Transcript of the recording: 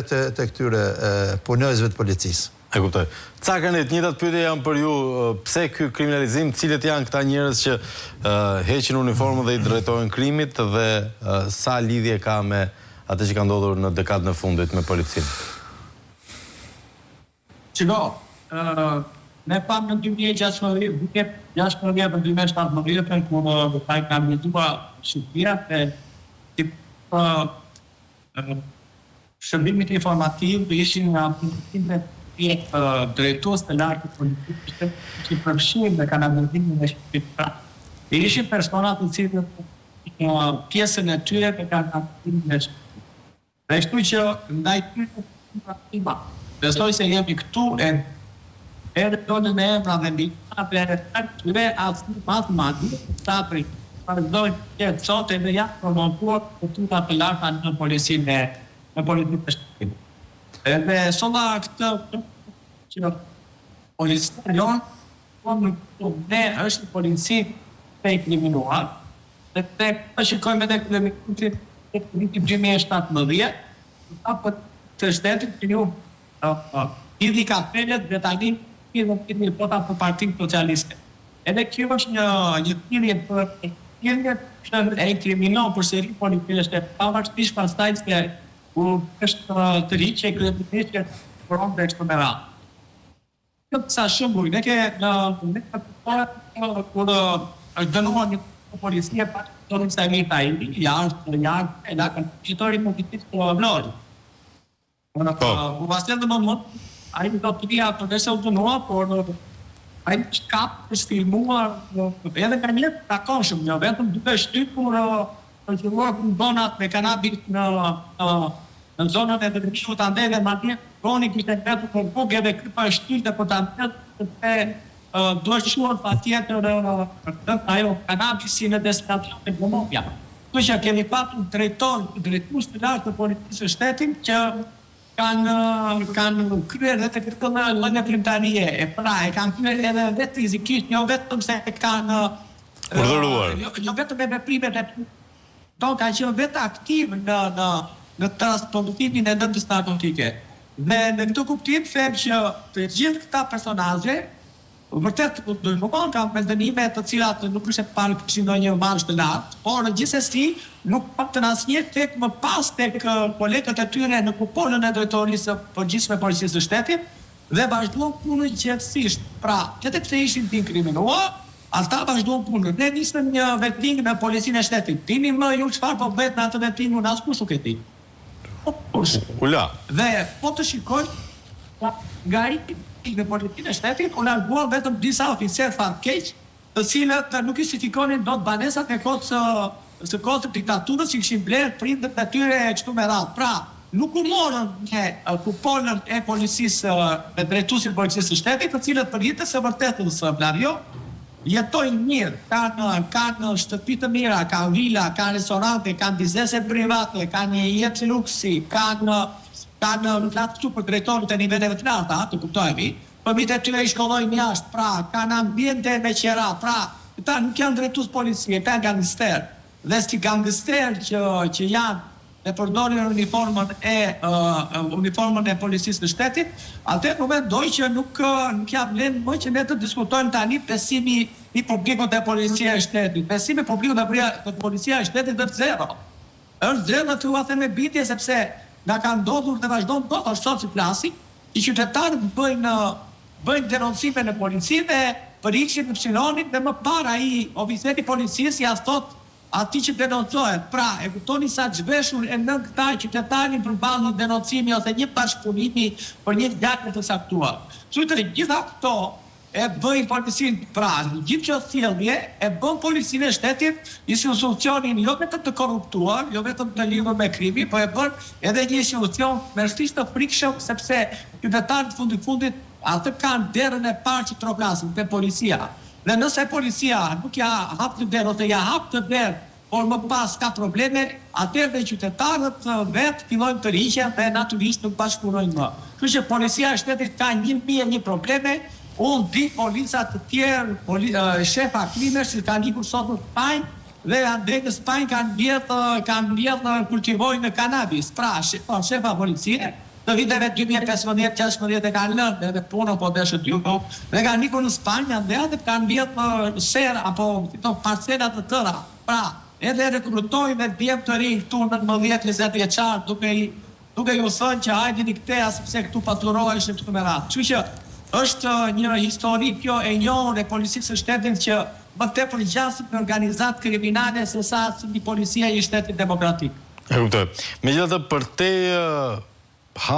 të këtyre punëzve të policisë. E kuptoj. Ca kanë të njëjtat pyetje janë për ju, pse ky kriminalizim, cilët janë këta njerëz që heqin uniformën dhe i drejtojnë krimit dhe sa lidhje ka me atë që ka ndodhur në dekadën e fundit me policinë? Qiko, ne pam në 2016 dhe 2017 kur taj ka mjetua Shqipëria dhe shërbimit informativ ishin nga punëtime drejtues të lartë të politikë që përfshin dhe kanalizimin e Shqipërisë. Ishin personat të cilët pjesën e tyre të kanalizimin e Shqipërisë. Dhe shtu që ndaj tyre besoj se jemi këtu edhe donën e emra dhe mbitave të tyre asë matë madhë, sa për përzdoj të sot edhe janë promovuar të tuta të larta në policinë e Shqipërisë. Edhe sola këtë që policinë jonë ne është polici të i kriminuar dhe të shikojme dhe këtë vitin 2017 të shtetit që një idhi kapelet dhe tani idhi pota për Partinë Socialiste. Edhe kjo është një thirrje që e kriminon për seri policisë pavarësisht pastaj se është të ri që e kreditisht për onë dhe kështë me ra. Këtë sa shumë, ne ke në kur është dënuar një policie pa të në sajmi ta imi, janë e da kanë qitorit në vitit të vlorë. U vasen dhe më mund, a i do të vija për deshe u dënuar, por a i shkap është filmuar edhe ka një të takonshëm, një vetëm duke shtypur për qëlluar donat me kanabis në zonën e të rëmishu të andeve, ma një roni kështë e vetë për bugë edhe këpa e shtylte për të andeve të dëshuar pa tjetër ajo kanabisin e desperatrat e gomopja. Të që kemi patu drejtus të lartë të policisë shtetin që kanë kryer dhe të këtë në krimtarie, e kanë kryer edhe vetë fizikisht, jo vetëm se kanë urdhëruar. Jo vetëm me veprimet e tonë kanë qenë vetë aktiv në transportimin e dëndës narkotike. Dhe në këtë kuptim them që të gjithë këta personazhe vërtet dëshmon kanë me dënime të cilat nuk është e parë kishin ndonjë marrësh të lartë, por gjithsesi nuk patën asnjë tek më pas tek kolegët e tyre në kupolën e drejtorisë së përgjithshme policisë së shtetit dhe vazhduan punën qetësisht. Pra, edhe pse ishin të inkriminuar, ata vazhduan punën. Ne nisëm një veting në policinë e shtetit. Dini më ju çfarë po bëhet në atë veting, unë askush nuk e di. Dhe po të shikoj nga në politinë e shtetit, u larguan vetëm disa oficerë fatkeq, të cilët nuk justifikonin dot banesat e kohës së diktaturës që kishin blerë prindët e tyre kështu me radhë. Pra, nuk u morën në kupolën e policisë me drejtuesin e policisë së shtetit, të cilët për jetës së vërtetës Flavio jetojnë mirë, kanë shtëpi të mira, kanë vila, kanë restorante, kanë biznese private, kanë një jetë luksi, kanë plaçu për drejtorët e niveleve të larta, të kuptojmë, fëmijët e tyre i shkollojnë jashtë, pra kanë ambiente me qera, pra ata nuk janë drejtues policie, ata janë gangster. Dhe si gangster që janë e përdorin uniformën e policisë së shtetit, atë në mendoj që nuk ja vlen më që ne të diskutojmë tani besimi i publikut e policia e shtetit. Besimi i publikut e policia e shtetit është zero. Është zero të u them me bitje sepse nga ka ndodhur dhe vazhdon të ndodhur sot si flasi, i qytetarët bëjnë denoncime në polici dhe përiksin në psinonit dhe më para i oficeri policisë ja thot ati që denoncohet. Pra, e kuptoni sa zhveshur e në këta qytetarin për balë një denoncimi ose një bashkëpunimi për një gjakë të saktuar. Sutëri, gjitha këto e bëjnë policinë, pra, gjithë që thjellje e bën policinë e shtetit institucionin jo vetëm të korruptuar, jo vetëm të lidhur me krimi, po e bën edhe një institucion mërësisht të frikshëm, sepse qytetarët fundit atë kanë derën e parë që troklasin te policia. Dhe nëse policia nuk ja hap të derë ose ja hap të derë, por më pas ka probleme, atëherë dhe qytetarët vetë fillojnë të riqen dhe natyrisht nuk bashkëpunojnë më. Kështu që policia e shtetit ka 1001 probleme. Unë di policat të tjerë, shefa krimesh që kanë ikur sot në Spanjë dhe andrej në Spanjë kanë mbledhë kultivojnë në kanabis. Pra, shefa policie, të viteve 2015-16 e kanë lënë edhe punën po deshët ju, dhe kanë nikur në Spanja dhe atë kanë bjetë serë apo parcelat të tëra. Pra, edhe rekrutojnë dhe djemë të rinjë këtu në 19-20 vjeçar duke ju thënë që hajdini këteja sepse këtu paturoheshin këtu me ratë. Kështu që është një histori kjo e njohur e policisë së shtetit që më tepër gjasit në organizat kriminale se sa si policia i shtetit demokratik. E kuptoj. Megjithatë për te